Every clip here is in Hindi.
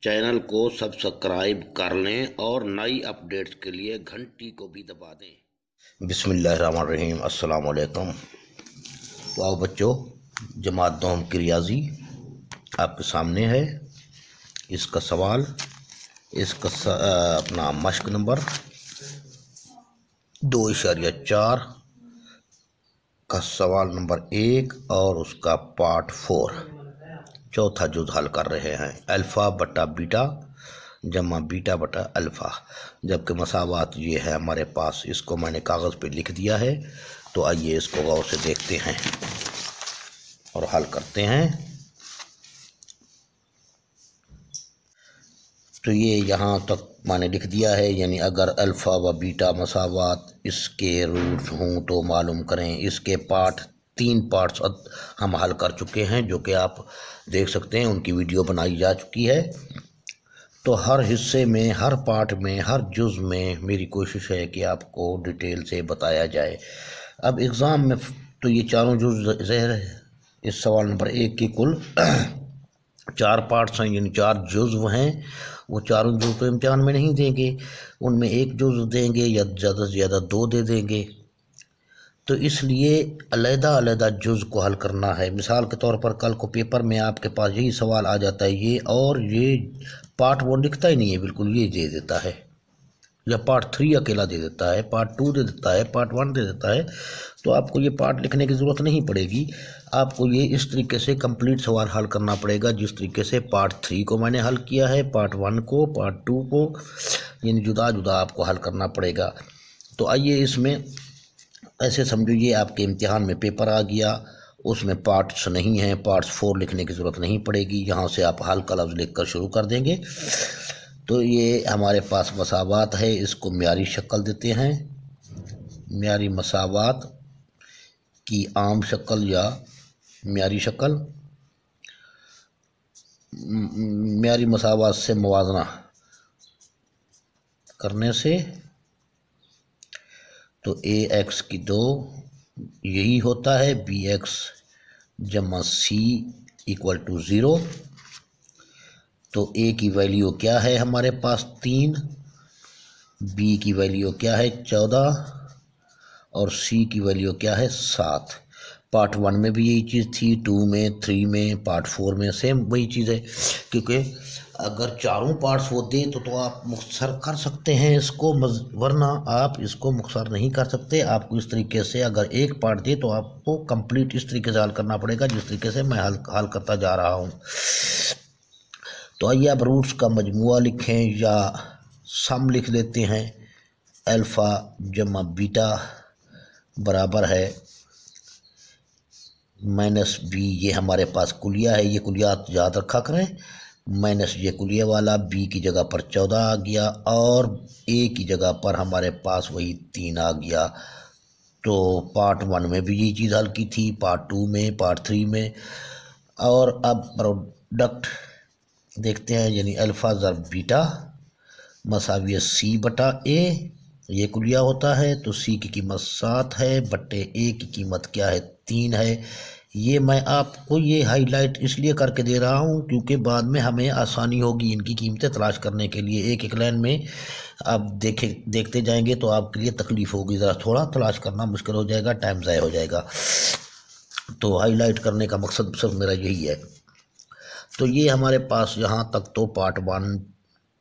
चैनल को सब्सक्राइब कर लें और नई अपडेट्स के लिए घंटी को भी दबा दें। बिस्मिल्लाहिर्रहमानिर्रहीम, अस्सलाम वालेकुम। तो आओ बच्चों, जमात दोम की रियाजी आपके सामने है। इसका सवाल, इसका अपना मश्क नंबर 2.4 का सवाल नंबर 1 और उसका पार्ट 4 चौथा जुज़ हल कर रहे हैं। अल्फ़ा बटा बीटा जमा बीटा बटा अल्फ़ा, जबकि मसावात ये है हमारे पास। इसको मैंने कागज़ पे लिख दिया है, तो आइए इसको गौर से देखते हैं और हल करते हैं। तो ये यहाँ तक मैंने लिख दिया है, यानी अगर अल्फ़ा व बीटा मसावात इसके रूट्स हों तो मालूम करें। इसके तीन पार्ट्स हम हल कर चुके हैं, जो कि आप देख सकते हैं, उनकी वीडियो बनाई जा चुकी है। तो हर हिस्से में, हर पार्ट में, हर जुज़ में मेरी कोशिश है कि आपको डिटेल से बताया जाए। अब एग्ज़ाम में तो ये चारों जुज़ ज़हर है। इस सवाल नंबर 1 की कुल 4 पार्ट्स हैं, यानी 4 जुज़ हैं। वो चारों जुज़ तो इम्तिहान में नहीं देंगे, उनमें एक जुज़ देंगे या ज़्यादा से ज़्यादा 2 दे देंगे। तो इसलिए अलग-अलग जुज़ को हल करना है। मिसाल के तौर पर कल को पेपर में आपके पास यही सवाल आ जाता है, ये और ये पार्ट 1 लिखता ही नहीं है, बिल्कुल ये दे देता है, या पार्ट 3 अकेला दे देता है, पार्ट 2 दे देता है, पार्ट 1 दे देता है। तो आपको ये पार्ट लिखने की ज़रूरत नहीं पड़ेगी। आपको ये इस तरीके से कंप्लीट सवाल हल करना पड़ेगा, जिस तरीके से पार्ट 3 को मैंने हल किया है, पार्ट 1 को, पार्ट 2 को, यानी जुदा जुदा आपको हल करना पड़ेगा। तो आइए, इसमें ऐसे समझो ये आपके इम्तिहान में पेपर आ गया, उसमें पार्ट्स नहीं हैं, पार्ट्स 4 लिखने की ज़रूरत नहीं पड़ेगी। यहाँ से आप हल का लफ्ज़ लिख कर शुरू कर देंगे। तो ये हमारे पास मसावात है, इसको म्यारी शक्ल देते हैं। म्यारी मसावात की आम शक्ल या म्यारी शक्ल, म्यारी मसावात से मुवाजना करने से तो ए एक्स की 2 यही होता है, बी एक्स जमा सी इक्वल टू 0। तो ए की वैल्यू क्या है हमारे पास 3, बी की वैल्यू क्या है 14 और सी की वैल्यू क्या है 7। पार्ट 1 में भी यही चीज़ थी, 2 में, 3 में, पार्ट 4 में सेम वही चीज़ है। क्योंकि अगर चारों पार्ट्स वो दे तो आप मुख्तसर कर सकते हैं इसको, वरना आप इसको मुख्तसर नहीं कर सकते। आपको इस तरीके से, अगर एक पार्ट दे तो आपको कंप्लीट इस तरीके से हल करना पड़ेगा, जिस तरीके से मैं हल करता जा रहा हूँ। तो आइए अब रूट्स का मजमुआ लिखें या सम लिख लेते हैं। अल्फ़ा जमा बीटा बराबर है माइनस बी, ये हमारे पास कुलिया है, ये कुलियात याद रखा करें। माइनस ये कुलिया वाला, बी की जगह पर 14 आ गया और ए की जगह पर हमारे पास वही 3 आ गया। तो पार्ट 1 में भी यही चीज़ हल की थी, पार्ट 2 में, पार्ट 3 में। और अब प्रोडक्ट देखते हैं, यानी अल्फ़ा ज़र बीटा मसाविय सी बटा ए, ये कुलिया होता है। तो सी की कीमत 7 है बटे ए की कीमत क्या है 3 है। ये मैं आपको ये हाईलाइट इसलिए करके दे रहा हूँ क्योंकि बाद में हमें आसानी होगी इनकी कीमतें तलाश करने के लिए। एक एक लाइन में आप देखते जाएंगे तो आपके लिए तकलीफ़ होगी, ज़रा थोड़ा तलाश करना मुश्किल हो जाएगा, टाइम ज़ाया हो जाएगा। तो हाईलाइट करने का मकसद सिर्फ मेरा यही है। तो ये हमारे पास यहाँ तक तो पार्ट 1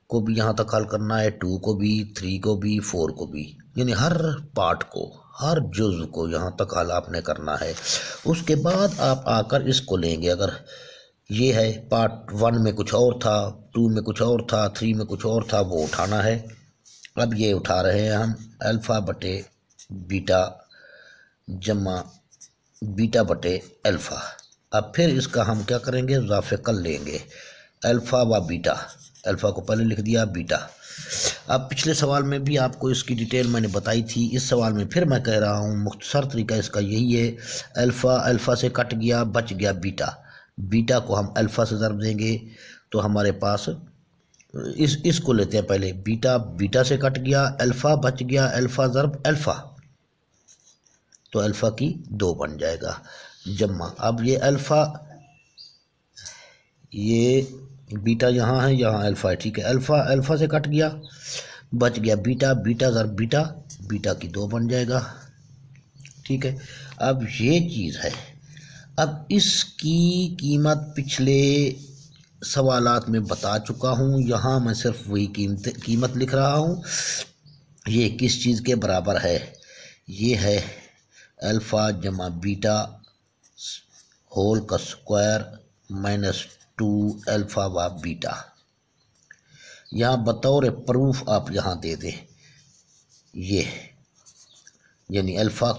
को भी यहाँ तक हल करना है, 2 को भी, 3 को भी, 4 को भी, यानी हर पार्ट को, हर जुज़ को यहाँ तक हल आपने करना है। उसके बाद आप आकर इसको लेंगे। अगर ये है पार्ट 1 में कुछ और था, 2 में कुछ और था, 3 में कुछ और था, वो उठाना है। अब ये उठा रहे हैं हम अल्फ़ा बटे बीटा जमा बीटा बटे अल्फ़ा। अब फिर इसका हम क्या करेंगे, इज़ाफ़े कर लेंगे। अल्फ़ा व बीटा, अल्फ़ा को पहले लिख दिया, बीटा। अब पिछले सवाल में भी आपको इसकी डिटेल मैंने बताई थी, इस सवाल में फिर मैं कह रहा हूँ, मुख्तसर तरीका इसका यही है। अल्फ़ा से कट गया, बच गया बीटा। बीटा को हम अल्फ़ा से ज़रब देंगे तो हमारे पास इसको लेते हैं पहले, बीटा से कट गया, अल्फ़ा बच गया, अल्फ़ा ज़रब अल्फ़ा, तो अल्फ़ा की 2 बन जाएगा जमा। अब ये अल्फ़ा, ये बीटा यहाँ है, यहाँ अल्फ़ा है, ठीक है। अल्फ़ा अल्फ़ा से कट गया, बच गया बीटा, बीटा ज़र बीटा, बीटा की 2 बन जाएगा, ठीक है। अब ये चीज़ है, अब इसकी कीमत पिछले सवालात में बता चुका हूँ, यहाँ मैं सिर्फ वही कीमत लिख रहा हूँ। ये किस चीज़ के बराबर है, ये है अल्फ़ा जमा बीटा होल का स्क्वायर माइनस 2 अल्फ़ा व बीटा। यहाँ बतौर प्रूफ आप यहाँ दे दें, ये यानी अल्फ़ा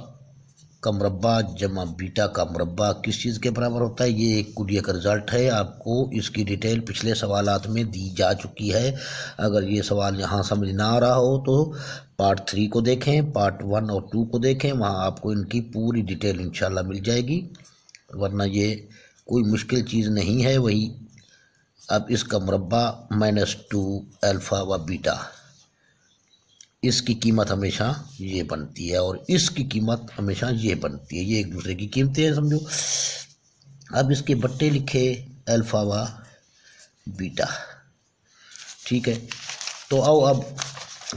का मुरब्बा जमा बीटा का मुरब्बा किस चीज़ के बराबर होता है। ये एक कुलिया का रिज़ल्ट है, आपको इसकी डिटेल पिछले सवालात में दी जा चुकी है। अगर ये सवाल यहाँ समझ ना आ रहा हो तो पार्ट 3 को देखें, पार्ट 1 और 2 को देखें, वहाँ आपको इनकी पूरी डिटेल इंशाल्लाह मिल जाएगी, वरना ये कोई मुश्किल चीज़ नहीं है। वही अब इसका मुरब्बा माइनस 2 अल्फ़ा व बीटा, इसकी कीमत हमेशा ये बनती है और इसकी कीमत हमेशा ये बनती है, ये एक दूसरे की कीमतें हैं समझो। अब इसके बट्टे लिखे अल्फ़ा व बीटा, ठीक है। तो आओ अब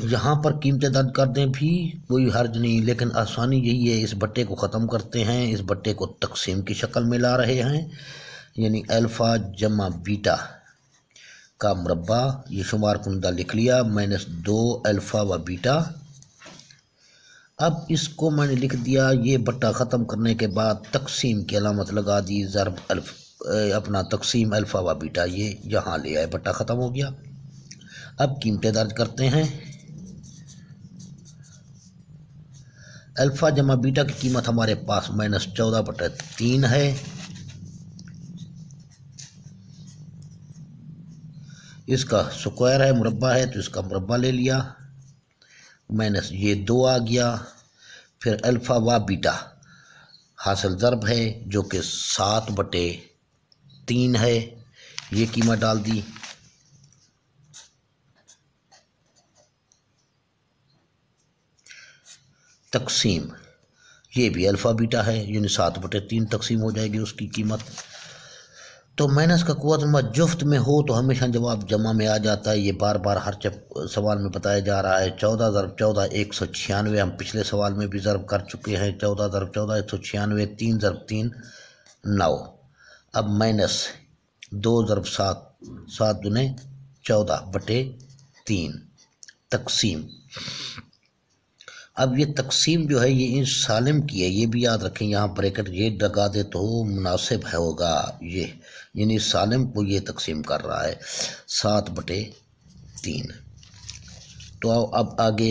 यहाँ पर कीमतें दर्ज कर दें, भी कोई हर्ज नहीं, लेकिन आसानी यही है, इस बट्टे को ख़त्म करते हैं, इस बट्टे को तकसीम की शक्ल में ला रहे हैं, यानी अल्फ़ा जमा बीटा का मुरब्बा, ये शुमार कुंदा लिख लिया, माइनस 2 अल्फ़ा व बीटा। अब इसको मैंने लिख दिया, ये बट्टा ख़त्म करने के बाद तकसीम की अलामत लगा दी, ज़रब अपना तकसीम अल्फ़ा व बीटा, ये यहाँ ले आए, बट्टा ख़त्म हो गया। अब कीमतें दर्ज करते हैं। अल्फ़ा जमा बीटा की कीमत हमारे पास माइनस 14/3 है, इसका स्क्वायर है, मुरब्बा है तो इसका मुरब्बा ले लिया, माइनस ये 2 आ गया। फिर अल्फ़ा व बीटा हासिल ज़रब है जो कि 7/3 है, ये कीमत डाल दी। तकसीम, ये भी अल्फ़ा बीटा है, यानी 7/3 तकसीम हो जाएगी उसकी कीमत। तो माइनस का कुव्वत जुफ्त में हो तो हमेशा जवाब जमा में आ जाता है, ये बार बार हर सवाल में बताया जा रहा है। 14 ज़रब 14 196, हम पिछले सवाल में भी ज़रब कर चुके हैं। 14 ज़रब 14 196, 3 ज़रब 3 9। अब माइनस 2 ज़रब 7 7 दूने 14/3 तकसीम। अब ये तकसीम जो है ये इन सालिम की है, ये भी याद रखें, यहाँ ब्रैकेट ये लगा दे तो मुनासिब है होगा, ये यानी सालिम को ये तकसीम कर रहा है 7/3। तो अब आगे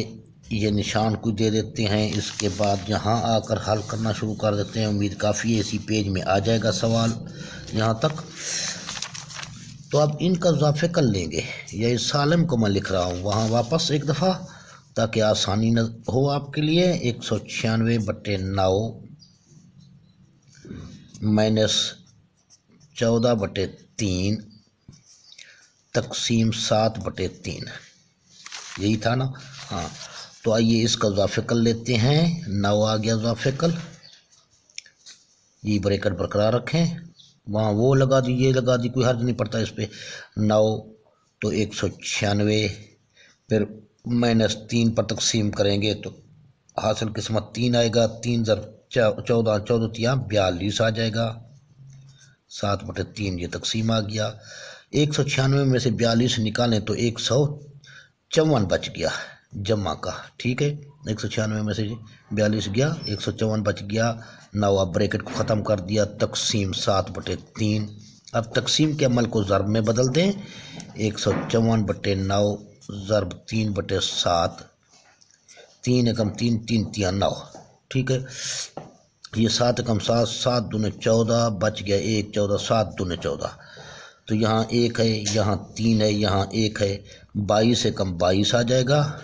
ये निशान को दे देते हैं, इसके बाद यहाँ आकर हल करना शुरू कर देते हैं। उम्मीद काफ़ी है इसी पेज में आ जाएगा सवाल यहाँ तक। तो अब इनका इजाफे कर लेंगे, या इस सालिम को मैं लिख रहा हूँ वहाँ वापस एक दफ़ा ताकि आसानी न हो आपके लिए। 196/9 माइनस 14/3 तकसीम 7/3, यही था ना। हाँ, तो आइए इसका इजाफे कर लेते हैं। 9 आ गया इजाफे कल, ये ब्रैकेट बरकरार रखें, वहाँ वो लगा दी ये लगा दी, कोई हर्ज नहीं पड़ता इस पर। 9 तो 196, फिर -3 पर तकसीम करेंगे तो हासिल किस्मत 3 आएगा। 3 ज़रब 14 14 42 आ जाएगा, 7/3 ये तकसीम आ गया। 196 में से 42 निकालें तो 154 बच गया जमा का, ठीक है। 196 में से 42 गया, 154 बच गया। 9 अब ब्रैकेट को ख़त्म कर दिया, तकसीम 7/3। अब तकसीम के अमल को ज़रब में बदल दें, 154/9 ज़रब 3/7, 3 एकम 3 3 3 9, ठीक है। ये 7 एकम 7 7 दूने 14 बच गया 1 14, 7 दूने 14, तो यहाँ 1 है, यहाँ 3 है, यहाँ 1 है, 22 एकम 22 आ जाएगा।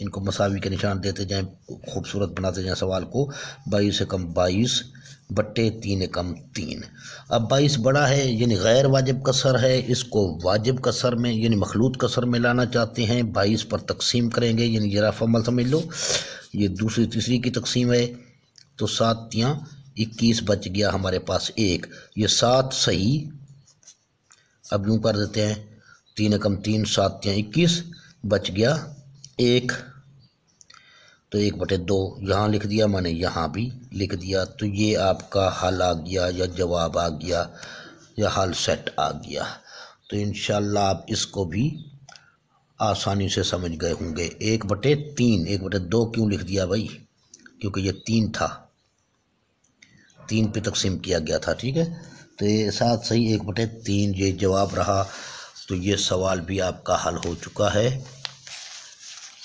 इनको मसावी के निशान देते जाएं, खूबसूरत बनाते जाएं सवाल को। 22 एकम 22/3 एकम 3। अब 22 बड़ा है यानी गैर वाजिब कसर है, इसको वाजिब कसर में यानी मखलूत कसर में लाना चाहते हैं। 22 पर तकसीम करेंगे, यानी ये रफ अमल समझ लो, ये दूसरी तीसरी की तकसीम है, तो 7 3 21 बच गया हमारे पास 1। ये 7 सही अब यूँ कर देते हैं, 3 एकम 3, 7 तियां 21, बच गया 1, तो 1/2 यहाँ लिख दिया मैंने, यहाँ भी लिख दिया। तो ये आपका हल आ गया या जवाब आ गया या हल सेट आ गया। तो इंशाल्लाह आप इसको भी आसानी से समझ गए होंगे। 1/3, 1/2 क्यों लिख दिया भाई, क्योंकि ये 3 था, 3 पे तकसीम किया गया था, ठीक है। तो ये साथ सही 1/3 ये जवाब रहा। तो ये सवाल भी आपका हल हो चुका है।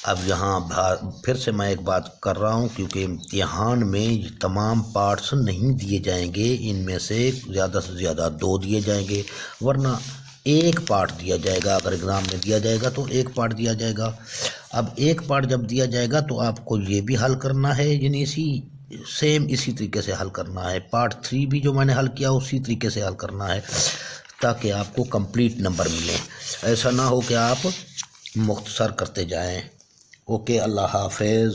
अब यहाँ फिर से मैं एक बात कर रहा हूँ, क्योंकि इम्तिहान में तमाम पार्ट्स नहीं दिए जाएंगे, इनमें से ज़्यादा से ज़्यादा 2 दिए जाएंगे, वरना एक पार्ट दिया जाएगा। अगर एग्ज़ाम में दिया जाएगा तो एक पार्ट दिया जाएगा। अब एक पार्ट जब दिया जाएगा तो आपको ये भी हल करना है, यानी इसी तरीके से हल करना है। पार्ट 3 भी जो मैंने हल किया उसी तरीके से हल करना है, ताकि आपको कंप्लीट नंबर मिले। ऐसा ना हो कि आप मुख्तसर करते जाएं। ओके, अल्लाह हाफिज़।